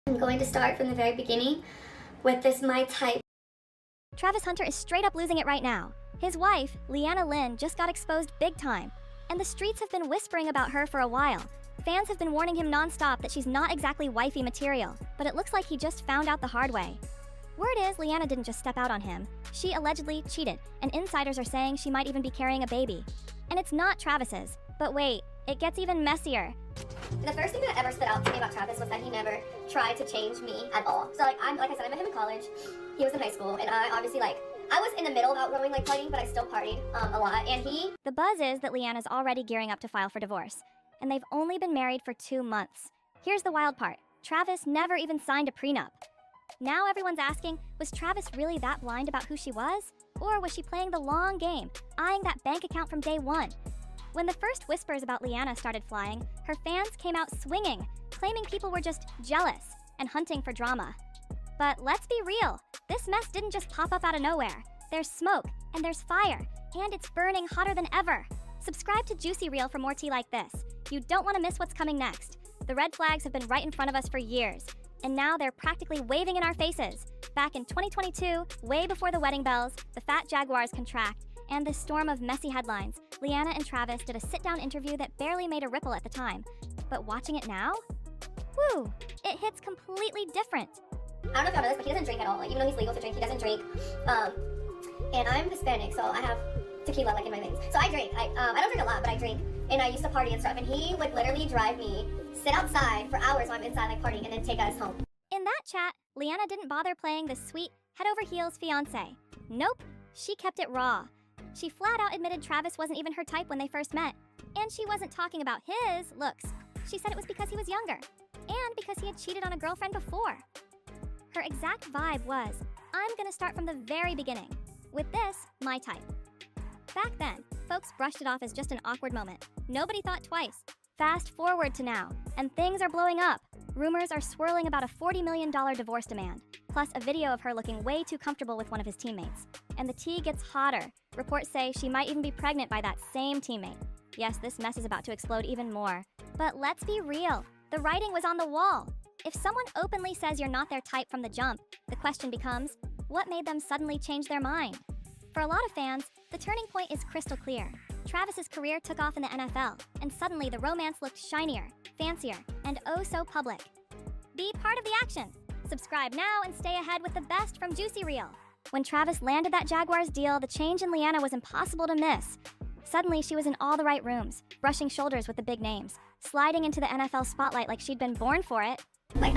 I'm going to start from the very beginning with this My Type. Travis Hunter is straight up losing it right now. His wife, Leanna Lynn, just got exposed big time. And the streets have been whispering about her for a while. Fans have been warning him nonstop that she's not exactly wifey material, but it looks like he just found out the hard way. Word is Leanna didn't just step out on him. She allegedly cheated, and insiders are saying she might even be carrying a baby. And it's not Travis's. But wait, it gets even messier. The first thing that ever stood out to me about Travis was that he never tried to change me at all. So like I said, I met him in college. He was in high school, and I obviously I was in the middle of outgrowing partying, but I still partied a lot. And The buzz is that Leanna's already gearing up to file for divorce, and they've only been married for 2 months. Here's the wild part. Travis never even signed a prenup. Now everyone's asking, was Travis really that blind about who she was? Or was she playing the long game, eyeing that bank account from day one? When the first whispers about Leanna started flying, her fans came out swinging, claiming people were just jealous and hunting for drama. But let's be real, this mess didn't just pop up out of nowhere. There's smoke, and there's fire, and it's burning hotter than ever. Subscribe to Juicy Reel for more tea like this. You don't want to miss what's coming next. The red flags have been right in front of us for years, and now they're practically waving in our faces. Back in 2022, way before the wedding bells, the fat jaguars contract, and this storm of messy headlines, Leanna and Travis did a sit-down interview that barely made a ripple at the time. But watching it now? Woo! It hits completely different. I don't know if y'all know this, but he doesn't drink at all. Even though he's legal to drink, he doesn't drink. And I'm Hispanic, so I have tequila in my veins. So I drink. I don't drink a lot, but I drink. And I used to party and stuff. And he would literally drive me, sit outside for hours while I'm inside partying, and then take us home. In that chat, Leanna didn't bother playing the sweet, head-over-heels fiancé. Nope, she kept it raw. She flat out admitted Travis wasn't even her type when they first met. And she wasn't talking about his looks. She said it was because he was younger. And because he had cheated on a girlfriend before. Her exact vibe was, I'm gonna start from the very beginning. With this, My Type. Back then, folks brushed it off as just an awkward moment. Nobody thought twice. Fast forward to now, and things are blowing up. Rumors are swirling about a $40 million divorce demand, plus a video of her looking way too comfortable with one of his teammates. And the tea gets hotter. Reports say she might even be pregnant by that same teammate. Yes, this mess is about to explode even more. But let's be real. The writing was on the wall. If someone openly says you're not their type from the jump, the question becomes, what made them suddenly change their mind? For a lot of fans, the turning point is crystal clear. Travis's career took off in the NFL, and suddenly the romance looked shinier, fancier, and oh so public. Be part of the action. Subscribe now and stay ahead with the best from Juicy Reel. When Travis landed that Jaguars deal, the change in Leanna was impossible to miss. Suddenly, she was in all the right rooms, brushing shoulders with the big names, sliding into the NFL spotlight like she'd been born for it.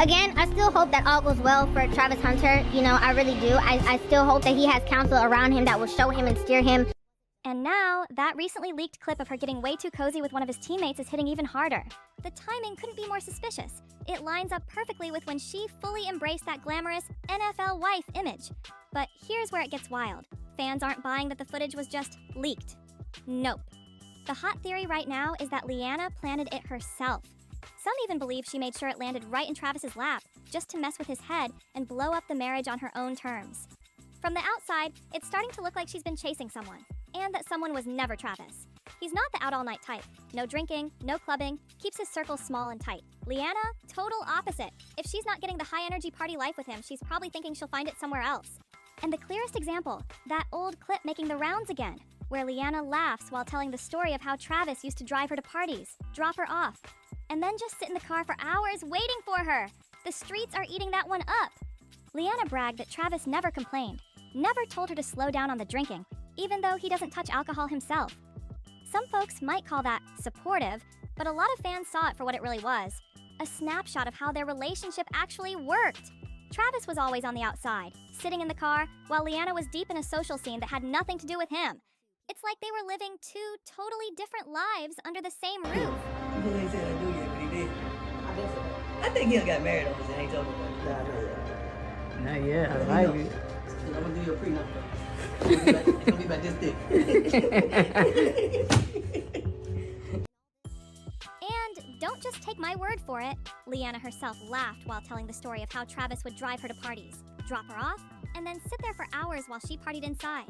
Again, I still hope that all goes well for Travis Hunter. You know, I really do. I still hope that he has counsel around him that will show him and steer him. And now, that recently leaked clip of her getting way too cozy with one of his teammates is hitting even harder. The timing couldn't be more suspicious. It lines up perfectly with when she fully embraced that glamorous NFL wife image. But here's where it gets wild. Fans aren't buying that the footage was just leaked. Nope. The hot theory right now is that Leanna planted it herself. Some even believe she made sure it landed right in Travis's lap, just to mess with his head and blow up the marriage on her own terms. From the outside, it's starting to look like she's been chasing someone, and that someone was never Travis. He's not the out-all-night type. No drinking, no clubbing, keeps his circle small and tight. Leanna, total opposite. If she's not getting the high-energy party life with him, she's probably thinking she'll find it somewhere else. And the clearest example, that old clip making the rounds again, where Leanna laughs while telling the story of how Travis used to drive her to parties, drop her off, and then just sit in the car for hours waiting for her. The streets are eating that one up. Leanna bragged that Travis never complained, never told her to slow down on the drinking, even though he doesn't touch alcohol himself. Some folks might call that supportive, but a lot of fans saw it for what it really was, a snapshot of how their relationship actually worked. Travis was always on the outside, sitting in the car, while Leanna was deep in a social scene that had nothing to do with him. It's like they were living two totally different lives under the same roof. You know he said I knew you, but he did. I think he done got married over there. He told me that. Not yet, I like it. I'm gonna do your prenup. It's gonna be about this thick. And don't just take my word for it. Leanna herself laughed while telling the story of how Travis would drive her to parties, drop her off, and then sit there for hours while she partied inside.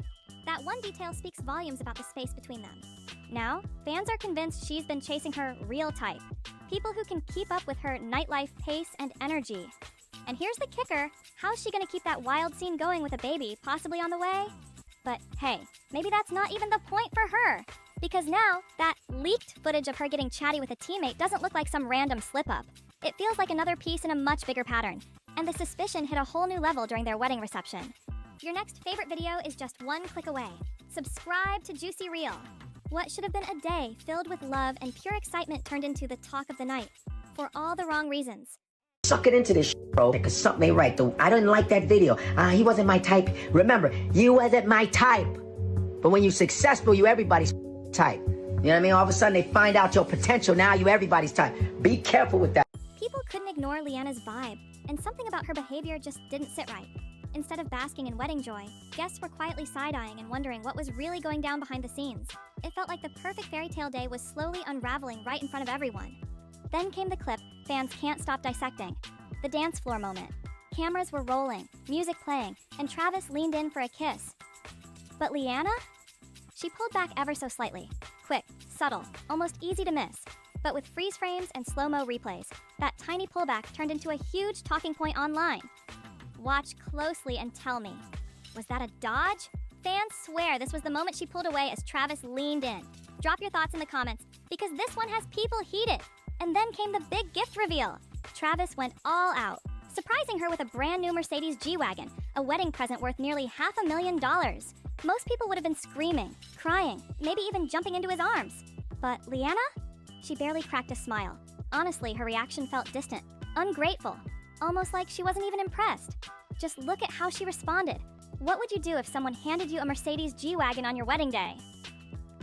That one detail speaks volumes about the space between them. Now, fans are convinced she's been chasing her real type. People who can keep up with her nightlife pace and energy. And here's the kicker, how's she gonna keep that wild scene going with a baby possibly on the way? But hey, maybe that's not even the point for her. Because now, that leaked footage of her getting chatty with a teammate doesn't look like some random slip-up. It feels like another piece in a much bigger pattern. And the suspicion hit a whole new level during their wedding reception. Your next favorite video is just one click away. Subscribe to Juicy Reel. What should have been a day filled with love and pure excitement turned into the talk of the night. For all the wrong reasons. Suck it into this bro, because something ain't right. I didn't like that video. He wasn't my type. Remember, you wasn't my type. But when you're successful, you everybody's type. You know what I mean? All of a sudden, they find out your potential. Now you everybody's type. Be careful with that. People couldn't ignore Leanna's vibe, and something about her behavior just didn't sit right. Instead of basking in wedding joy, guests were quietly side-eyeing and wondering what was really going down behind the scenes. It felt like the perfect fairy tale day was slowly unraveling right in front of everyone. Then came the clip fans can't stop dissecting. The dance floor moment. Cameras were rolling, music playing, and Travis leaned in for a kiss. But Leanna? She pulled back ever so slightly. Quick, subtle, almost easy to miss. But with freeze frames and slow-mo replays, that tiny pullback turned into a huge talking point online. Watch closely and tell me, was that a dodge? Fans swear this was the moment she pulled away as Travis leaned in. Drop your thoughts in the comments, because this one has people heated. And then came the big gift reveal. Travis went all out, surprising her with a brand new Mercedes G-Wagon, a wedding present worth nearly $500,000. Most people would have been screaming, crying, maybe even jumping into his arms. But Leanna? She barely cracked a smile. Honestly, her reaction felt distant, ungrateful, almost like she wasn't even impressed. Just look at how she responded. What would you do if someone handed you a Mercedes G-Wagon on your wedding day?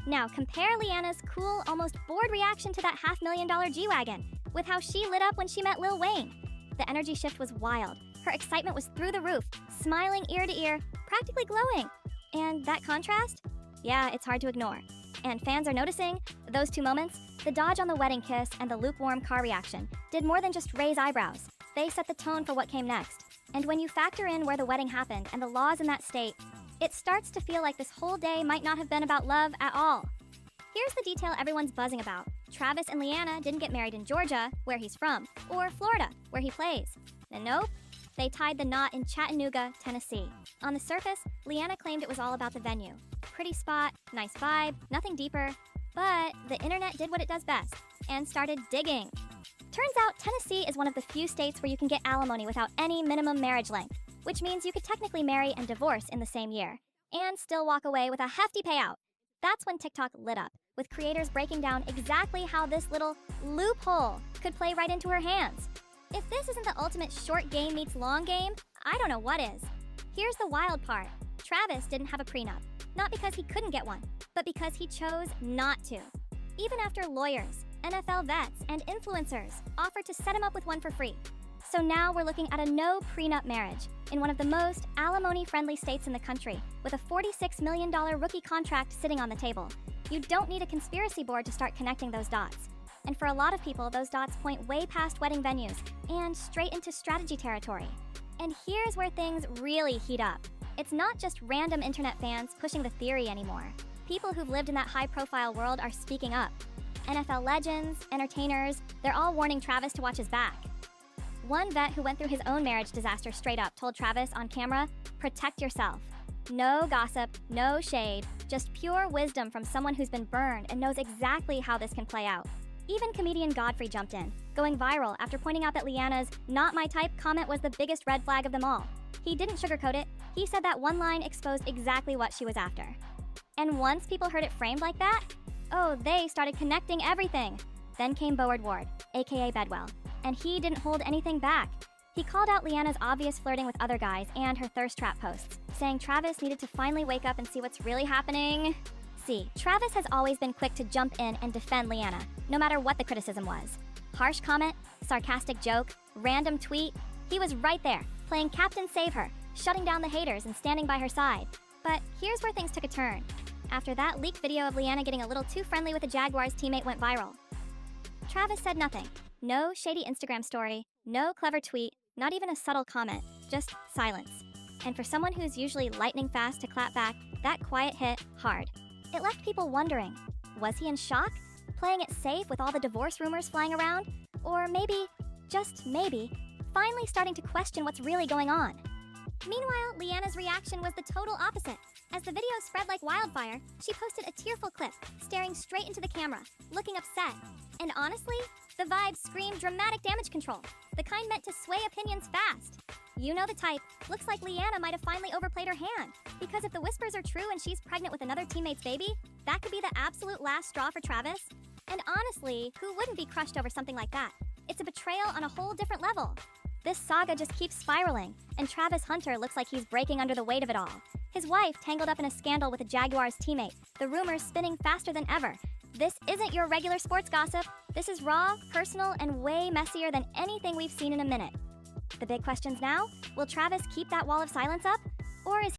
Now compare Leanna's cool, almost bored reaction to that $500,000 G-Wagon with how she lit up when she met Lil Wayne. The energy shift was wild. Her excitement was through the roof, smiling ear to ear, practically glowing. And that contrast? Yeah, it's hard to ignore. And fans are noticing, those two moments, the dodge on the wedding kiss and the lukewarm car reaction, did more than just raise eyebrows. They set the tone for what came next. And when you factor in where the wedding happened and the laws in that state, it starts to feel like this whole day might not have been about love at all. Here's the detail everyone's buzzing about. Travis and Leanna didn't get married in Georgia, where he's from, or Florida, where he plays. And nope, they tied the knot in Chattanooga, Tennessee. On the surface, Leanna claimed it was all about the venue. Pretty spot, nice vibe, nothing deeper. But the internet did what it does best, and started digging. Turns out Tennessee is one of the few states where you can get alimony without any minimum marriage length, which means you could technically marry and divorce in the same year, and still walk away with a hefty payout. That's when TikTok lit up, with creators breaking down exactly how this little loophole could play right into her hands. If this isn't the ultimate short game meets long game, I don't know what is. Here's the wild part. Travis didn't have a prenup, not because he couldn't get one, but because he chose not to. Even after lawyers, NFL vets, and influencers offered to set him up with one for free. So now we're looking at a no prenup marriage in one of the most alimony-friendly states in the country, with a $46 million rookie contract sitting on the table. You don't need a conspiracy board to start connecting those dots. And for a lot of people, those dots point way past wedding venues and straight into strategy territory. And here's where things really heat up. It's not just random internet fans pushing the theory anymore. People who've lived in that high-profile world are speaking up. NFL legends, entertainers, they're all warning Travis to watch his back. One vet who went through his own marriage disaster straight up told Travis on camera, "Protect yourself. No gossip, no shade, just pure wisdom from someone who's been burned and knows exactly how this can play out." Even comedian Godfrey jumped in, going viral after pointing out that Leanna's "not my type" comment was the biggest red flag of them all. He didn't sugarcoat it. He said that one line exposed exactly what she was after. And once people heard it framed like that, oh, they started connecting everything. Then came Board Ward, aka Bedwell, and he didn't hold anything back. He called out Leanna's obvious flirting with other guys and her thirst trap posts, saying Travis needed to finally wake up and see what's really happening. See, Travis has always been quick to jump in and defend Leanna, no matter what the criticism was. Harsh comment, sarcastic joke, random tweet, he was right there, playing Captain Save Her, shutting down the haters and standing by her side. But here's where things took a turn. After that leaked video of Leanna getting a little too friendly with a Jaguars teammate went viral. Travis said nothing. No shady Instagram story, no clever tweet, not even a subtle comment, just silence. And for someone who's usually lightning fast to clap back, that quiet hit hard. It left people wondering, was he in shock? Playing it safe with all the divorce rumors flying around? Or maybe, just maybe, finally starting to question what's really going on. Meanwhile, Leanna's reaction was the total opposite. As the video spread like wildfire, she posted a tearful clip, staring straight into the camera, looking upset. And honestly, the vibes screamed dramatic damage control, the kind meant to sway opinions fast. You know the type. Looks like Leanna might have finally overplayed her hand. Because if the whispers are true and she's pregnant with another teammate's baby, that could be the absolute last straw for Travis. And honestly, who wouldn't be crushed over something like that? It's a betrayal on a whole different level. This saga just keeps spiraling, and Travis Hunter looks like he's breaking under the weight of it all. His wife tangled up in a scandal with a Jaguars teammate, the rumors spinning faster than ever. This isn't your regular sports gossip. This is raw, personal, and way messier than anything we've seen in a minute. The big question's now, will Travis keep that wall of silence up? Or is